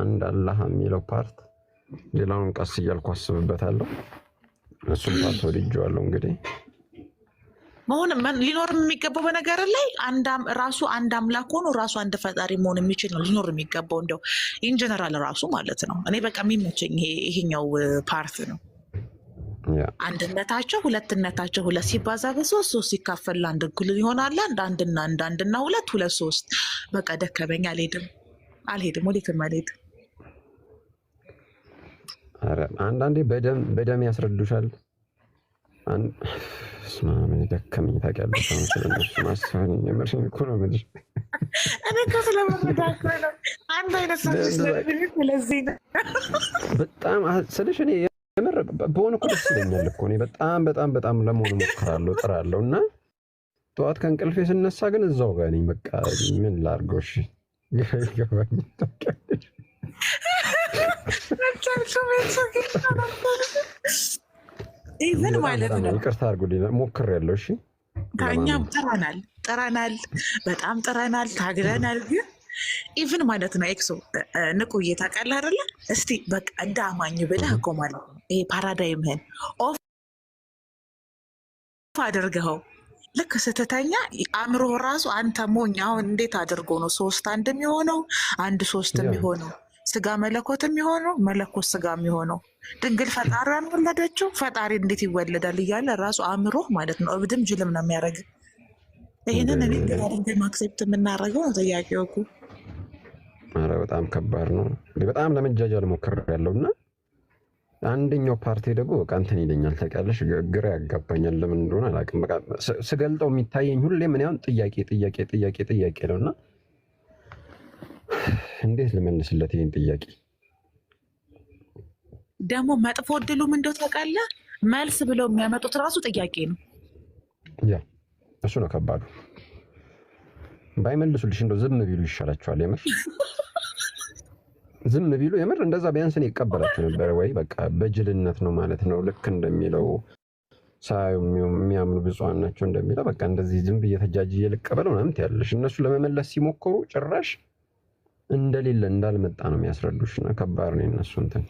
አንድ አላህ የሚለው ፓርት ሌላውን ቀስ እያልኩ አስብበታለሁ። እሱም ፓርት ወድጄዋለሁ። እንግዲህ መሆን ሊኖር የሚገባው በነገር ላይ ራሱ አንድ አምላክ ሆኖ ራሱ አንድ ፈጣሪ መሆን የሚችል ነው ሊኖር የሚገባው እንደው ኢንጀነራል ራሱ ማለት ነው። እኔ በቃ የሚመቸኝ ይሄኛው ፓርት ነው። አንድነታቸው ሁለትነታቸው ሁለት ሲባዛ በሶስት ሶስት ሲካፈል አንድ እኩል ይሆናል። አንድና ሁለት ሶስት በቃ ደከመኝ። አልሄድም ወዴትም አልሄድም። አንዳንዴ በደም ያስረዱሻል። ምን ደከመኝ ታውቂያለሽ። ስለነሱ ማሰብ የምርሽን እኮ ነው የምልሽ። እኔ እኮ ስለመረዳት ነው አንድ አይነት ስለዚህ ነው በጣም ስልሽ እኔ የምር በሆነ እኮ ደስ ይለኛል እኮ እኔ በጣም ለመሆኑ እሞክራለሁ እጥራለሁ እና ጠዋት ከእንቅልፌ ስነሳ ግን እዛው ጋር ነኝ። በቃ ምን ላድርገው? እሺ ይገባኝ ታውቂያለሽ። ኢቨን ማለት ነው ይቅርታ አድርጉልኝ ሞክሬያለሁ። እሺ ከእኛም ጥረናል በጣም ጥረናል ታግለናል። ግን ኢቭን ማለት ነው ኤክሶ ንቁዬ ታውቃለህ አይደለ? እስቲ በቃ እንደ አማኝ ብለህ እኮ ማለት ነው ይሄ ፓራዳይምህን ኦፍ አድርገኸው ልክ ስትተኛ አእምሮ ራሱ አንተ ሞኝ አሁን እንዴት አድርጎ ነው ሶስት አንድ የሚሆነው አንድ ሶስት የሚሆነው ስጋ መለኮት የሚሆነው መለኮት ስጋ የሚሆነው ድንግል ፈጣሪን ወለደችው ፈጣሪ እንዴት ይወለዳል እያለ ራሱ አእምሮ ማለት ነው እብድም ጅልም ነው የሚያደርግ። ይህንን እኔ እንደ ማክሴፕት የምናደርገው ነው ጥያቄው እኮ። ኧረ በጣም ከባድ ነው። በጣም ለመጃጃል ሞክሬያለሁ እና አንደኛው ፓርቲ ደግሞ በቃ እንትን ይለኛል ታውቂያለሽ፣ ግራ ያጋባኛል። ለምን እንደሆነ አላውቅም። በቃ ስገልጠው የሚታየኝ ሁሌ ምን ያውን ጥያቄ ነውና እንዴት ልመልስለት ይሄን ጥያቄ? ደግሞ መጥፎ እድሉም እንደው ታውቃለህ መልስ ብለው የሚያመጡት ራሱ ጥያቄ ነው። ያ እሱ ነው ከባዱ። ባይመልሱልሽ እንደው ዝም ቢሉ ይሻላቸዋል። የምር ዝም ቢሉ የምር እንደዛ ቢያንስ እኔ ይቀበላቸው ነበር። ወይ በቃ በጅልነት ነው ማለት ነው። ልክ እንደሚለው ሳዩ የሚያምኑ ብፁዓን ናቸው እንደሚለው በቃ እንደዚህ ዝም ብዬ ተጃጅዬ ልቀበለው ምናምን ትያለሽ። እነሱ ለመመለስ ሲሞክሩ ጭራሽ እንደሌለ እንዳልመጣ ነው የሚያስረዱሽ። እና ከባድ ነው የነሱ እንትን።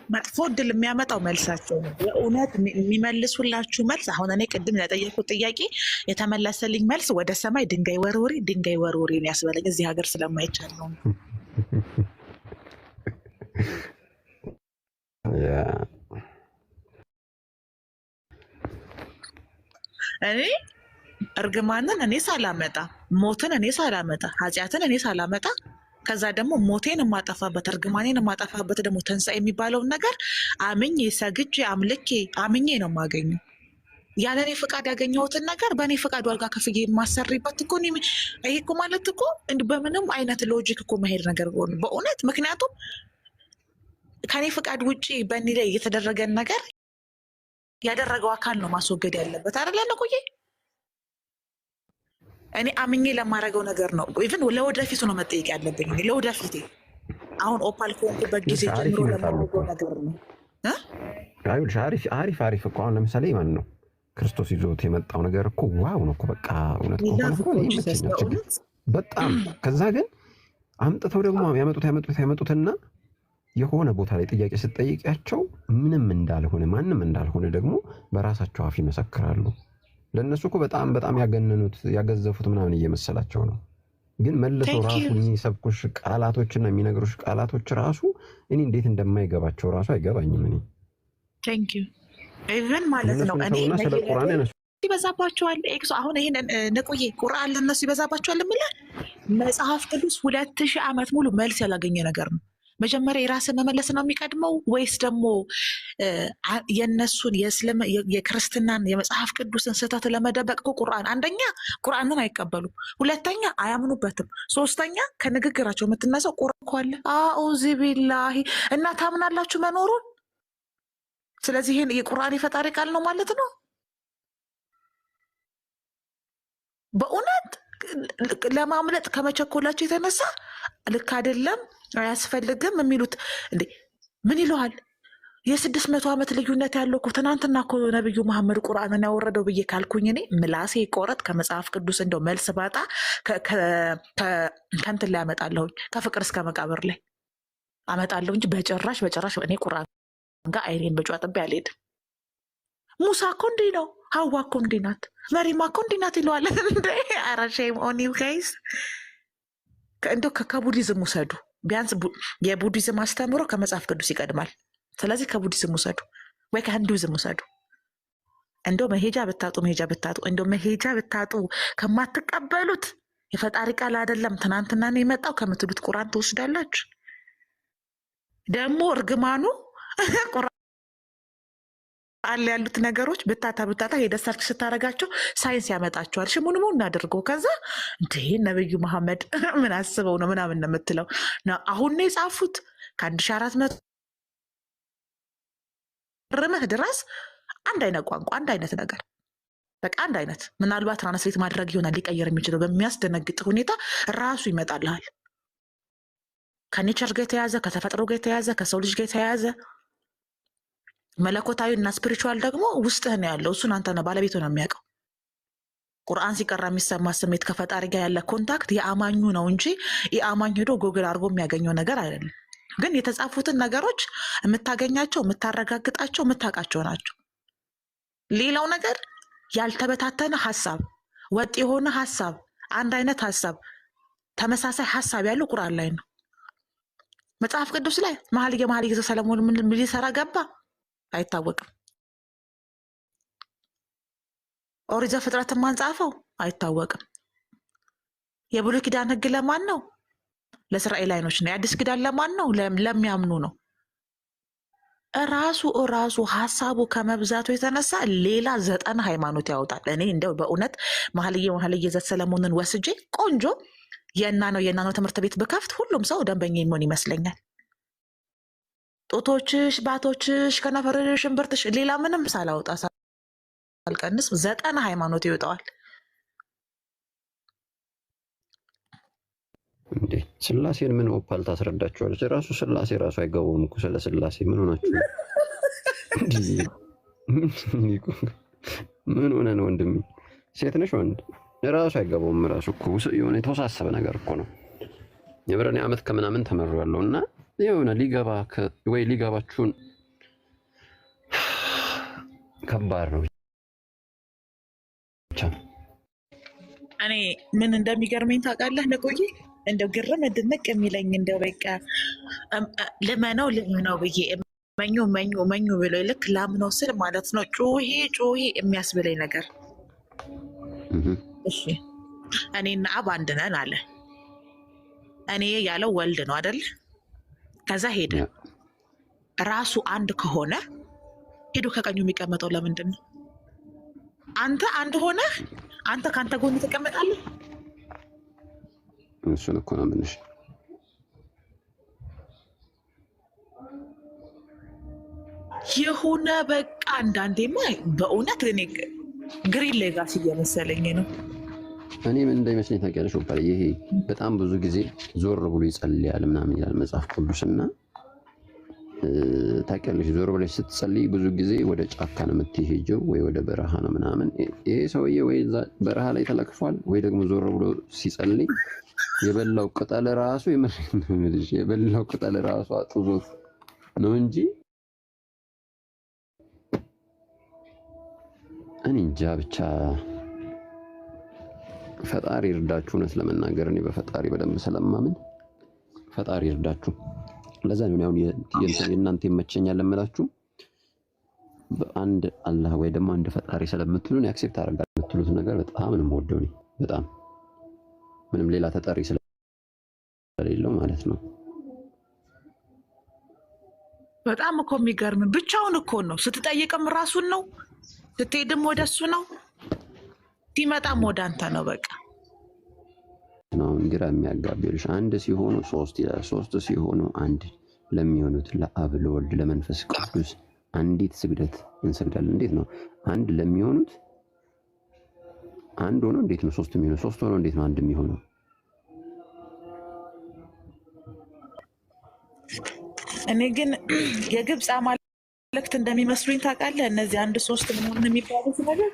መጥፎ እድል የሚያመጣው መልሳቸው ነው። የእውነት የሚመልሱላችሁ መልስ አሁን እኔ ቅድም ለጠየኩት ጥያቄ የተመለሰልኝ መልስ ወደ ሰማይ ድንጋይ ወርውሪ ነው ያስበለኝ። እዚህ ሀገር ስለማይቻል ነው። እኔ እርግማንን እኔ ሳላመጣ ሞትን እኔ ሳላመጣ ኃጢአትን እኔ ሳላመጣ ከዛ ደግሞ ሞቴን የማጠፋበት እርግማኔን የማጠፋበት ደግሞ ትንሣኤ የሚባለውን ነገር አምኜ ሰግጄ አምኜ ነው የማገኘው። ያለ እኔ ፍቃድ ያገኘሁትን ነገር በእኔ ፍቃድ ዋጋ ከፍዬ የማሰሪበት እኮ ይሄ እኮ ማለት እኮ በምንም አይነት ሎጂክ እኮ መሄድ ነገር በእውነት ምክንያቱም ከኔ ፍቃድ ውጭ በእኔ ላይ የተደረገን ነገር ያደረገው አካል ነው ማስወገድ ያለበት አይደለ? ቆየ እኔ አምኜ ለማድረገው ነገር ነው። ኢቭን ለወደፊቱ ነው መጠየቅ ያለብኝ። ለወደፊቴ አሁን ኦፓል ከሆንኩበት ጊዜ ጀምሮ ለማድረገው ነገር ነው። አሪፍ እኮ አሁን ለምሳሌ ማን ነው ክርስቶስ ይዞት የመጣው ነገር እኮ ዋው ነው እኮ በቃ እውነት በጣም ከዛ ግን አምጥተው ደግሞ ያመጡትና የሆነ ቦታ ላይ ጥያቄ ስትጠይቂያቸው ምንም እንዳልሆነ ማንም እንዳልሆነ ደግሞ በራሳቸው አፍ ይመሰክራሉ። ለእነሱ እኮ በጣም ያገነኑት ያገዘፉት ምናምን እየመሰላቸው ነው። ግን መልሰው ራሱ የሚሰብኩሽ ቃላቶችና የሚነግሩሽ ቃላቶች ራሱ እኔ እንዴት እንደማይገባቸው ራሱ አይገባኝም። እኔ ኢቨን ማለት ነው እኔ ስለ ቁርአን ይበዛባቸዋል። ኤክሶ አሁን ይሄን ንቁዬ ቁርአን ለነሱ ይበዛባቸዋል የምልህ መጽሐፍ ቅዱስ 2000 ዓመት ሙሉ መልስ ያላገኘ ነገር ነው። መጀመሪያ የራስን መመለስ ነው የሚቀድመው ወይስ ደግሞ የነሱን የክርስትናን የመጽሐፍ ቅዱስን ስህተት ለመደበቅ? ቁርአን አንደኛ ቁርአንን አይቀበሉም፣ ሁለተኛ አያምኑበትም፣ ሶስተኛ ከንግግራቸው የምትነሳው ቁርአን እኮ አለ አኡዚ ቢላሂ እና ታምናላችሁ መኖሩን። ስለዚህ ይሄን የቁርአን የፈጣሪ ቃል ነው ማለት ነው። በእውነት ለማምለጥ ከመቸኮላቸው የተነሳ ልክ አይደለም አያስፈልግም የሚሉት እንዴ ምን ይለዋል? የ600 ዓመት ልዩነት ያለው እኮ ትናንትና እኮ ነብዩ መሐመድ ቁርአንን ያወረደው ብዬ ካልኩኝ እኔ ምላሴ ቆረጥ ከመጽሐፍ ቅዱስ እንደው መልስ ባጣ ከእንትን ላይ አመጣለሁኝ ከፍቅር እስከ መቃብር ላይ አመጣለሁ እንጂ በጭራሽ እኔ ቁርአን ጋር አይኔን በጨዋ ጥቤ አልሄድም። ሙሳ እኮ እንዲህ ነው፣ ሀዋ እኮ እንዲህ ናት፣ መሪማ እኮ እንዲህ ናት ይለዋል። እንደ ኧረ ሼም ኦን ዩ ጋይስ። እንደው ከቡዲዝም ውሰዱ፣ ቢያንስ የቡዲዝም አስተምሮ ከመጽሐፍ ቅዱስ ይቀድማል። ስለዚህ ከቡዲዝም ውሰዱ ወይ ከሂንዱይዝም ውሰዱ። እንደው መሄጃ ብታጡ እንደው መሄጃ ብታጡ ከማትቀበሉት የፈጣሪ ቃል አይደለም ትናንትና ነው የመጣው ከምትሉት ቁርአን ትወስዳላችሁ። ደግሞ እርግማኑ ቁርአን ያሉት ነገሮች ብታታ ሄደ ሰርች ስታደርጋቸው ሳይንስ ያመጣቸዋል። ሽሙንሙ እናድርገው። ከዛ እንዴ ነብዩ መሐመድ ምን አስበው ነው ምናምን ነው የምትለው። አሁን ነው የጻፉት ከ1400 ርምህ ድረስ አንድ አይነት ቋንቋ፣ አንድ አይነት ነገር፣ በቃ አንድ አይነት። ምናልባት ትራንስሌት ማድረግ ይሆናል ሊቀየር የሚችለው በሚያስደነግጥ ሁኔታ ራሱ ይመጣልሃል። ከኔቸር ጋር የተያዘ ከተፈጥሮ ጋር የተያዘ ከሰው ልጅ ጋር የተያዘ መለኮታዊ እና ስፒሪቹዋል ደግሞ ውስጥህ ነው ያለው። እሱን አንተ ነው ባለቤቱ ነው የሚያውቀው። ቁርአን ሲቀራ የሚሰማ ስሜት ከፈጣሪ ጋር ያለ ኮንታክት የአማኙ ነው እንጂ የአማኝ ሄዶ ጎግል አድርጎ የሚያገኘው ነገር አይደለም። ግን የተጻፉትን ነገሮች የምታገኛቸው የምታረጋግጣቸው የምታውቃቸው ናቸው። ሌላው ነገር ያልተበታተነ ሀሳብ፣ ወጥ የሆነ ሀሳብ፣ አንድ አይነት ሀሳብ፣ ተመሳሳይ ሀሳብ ያለው ቁርአን ላይ ነው። መጽሐፍ ቅዱስ ላይ መኃልየ ዘሰሎሞን ምን ሊሰራ ገባ አይታወቅም። ኦሪት ዘፍጥረትን ማን ጻፈው አይታወቅም። የብሉይ ኪዳን ሕግ ለማን ነው? ለእስራኤላውያኖች ነው። የአዲስ ኪዳን ለማን ነው? ለሚያምኑ ነው። ራሱ ሀሳቡ ከመብዛቱ የተነሳ ሌላ 9 ሃይማኖት ያወጣል። እኔ እንደው በእውነት መኃልየ ዘሰሎሞንን ወስጄ ቆንጆ የእናነው ትምህርት ቤት ብከፍት ሁሉም ሰው ደንበኛ የሚሆን ይመስለኛል። ጦቶችሽ፣ ባቶችሽ፣ ከነፈርሽ፣ እምብርትሽ ሌላ ምንም ሳላወጣ ሳልቀንስ 9 ሃይማኖት ይወጣዋል። እንዴ ስላሴን ምን ኦፓል ታስረዳቸዋለች? ራሱ ስላሴ ራሱ አይገባውም እኮ ስለ ስላሴ ምን ሆናችሁ? ምን ሆነ ነው ወንድሜ? ሴት ነሽ ወንድ? ራሱ አይገባውም። ራሱ እኮ የሆነ የተወሳሰበ ነገር እኮ ነው። የብረኔ ዓመት ከምናምን ተመሯለሁ እና የሆነ ሊገባችሁን ከባድ ነው። እኔ ምን እንደሚገርመኝ ታውቃለህ? ነቆይ እንደው ግርም ድንቅ የሚለኝ እንደው በቃ ልመነው ብዬ መኙ ብሎ ልክ ላምነው ስል ማለት ነው ጩሂ የሚያስብለኝ ነገር። እሺ እኔና አብ አንድ ነን አለ። እኔ ያለው ወልድ ነው አይደል? ከዛ ሄደ። ራሱ አንድ ከሆነ ሄዶ ከቀኙ የሚቀመጠው ለምንድን ነው? አንተ አንድ ሆነ አንተ ከአንተ ጎን ትቀመጣለህ? እሱን እኮ ነው ምንሽ የሆነ በቃ አንዳንዴማ በእውነት እኔ ግሪን ሌጋሲ እየመሰለኝ ነው። እኔ ምን እንደሚመስለኝ ታውቂያለሽ? ይሄ በጣም ብዙ ጊዜ ዞር ብሎ ይጸልያል ምናምን ይላል መጽሐፍ ቅዱስና ታውቂያለሽ፣ ዞር ብለሽ ስትጸልይ ብዙ ጊዜ ወደ ጫካ ነው የምትሄጂው ወይ ወደ በረሃ ነው ምናምን። ይሄ ሰውዬ ወይ በረሃ ላይ ተለክፏል ወይ ደግሞ ዞር ብሎ ሲጸልይ የበላው ቅጠል ራሱ የበላው ቅጠል ራሱ አጥዞት ነው እንጂ እኔ እንጃ። ብቻ ፈጣሪ ይርዳችሁ። እውነት ለመናገር እኔ በፈጣሪ በደንብ ስለማምን ፈጣሪ ይርዳችሁ። ለዛ ነው አሁን የእናንተ ይመቸኛል ለምላችሁ በአንድ አላህ ወይ ደግሞ አንድ ፈጣሪ ስለምትሉን አክሴፕት አደርጋለሁ። የምትሉት ነገር በጣም ነው የምወደው እኔ በጣም ምንም ሌላ ተጠሪ ስለሌለው ማለት ነው። በጣም እኮ የሚገርም ብቻውን እኮ ነው። ስትጠይቅም ራሱን ነው፣ ስትሄድም ወደሱ ነው፣ ሲመጣም ወደ አንተ ነው። በቃ ነው ግራ የሚያጋብልሽ። አንድ ሲሆኑ 3 ይላል፣ 3 ሲሆኑ አንድ ለሚሆኑት ለአብ ለወልድ ለመንፈስ ቅዱስ አንዲት ስግደት እንሰግዳለን። እንዴት ነው አንድ ለሚሆኑት አንድ ሆኖ እንዴት ነው 3 የሚሆነው? 3 ሆኖ እንዴት ነው አንድ የሚሆነው? እኔ ግን የግብፅ አማልክት እንደሚመስሉኝ ታውቃለህ? እነዚህ 1 3 ምናምን የሚባሉት ነገር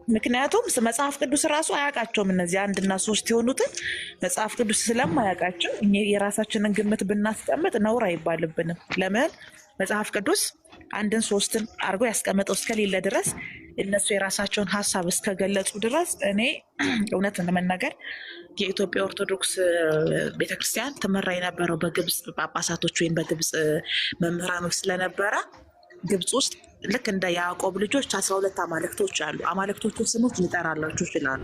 ምክንያቱም መጽሐፍ ቅዱስ ራሱ አያውቃቸውም። እነዚህ 1 እና 3 የሆኑትን መጽሐፍ ቅዱስ ስለማያውቃቸው የራሳችንን ግምት ብናስቀምጥ ነውር አይባልብንም። ለምን መጽሐፍ ቅዱስ 1 3 አድርጎ ያስቀመጠው እስከሌለ ድረስ እነሱ የራሳቸውን ሀሳብ እስከገለጹ ድረስ እኔ እውነት ለመናገር የኢትዮጵያ ኦርቶዶክስ ቤተክርስቲያን ትመራ የነበረው በግብፅ ጳጳሳቶች ወይም በግብፅ መምህራኖች ስለነበረ ግብፅ ውስጥ ልክ እንደ ያዕቆብ ልጆች 12 አማልክቶች አሉ። አማልክቶቹን ስሞች ሊጠራላችሁ ይችላሉ።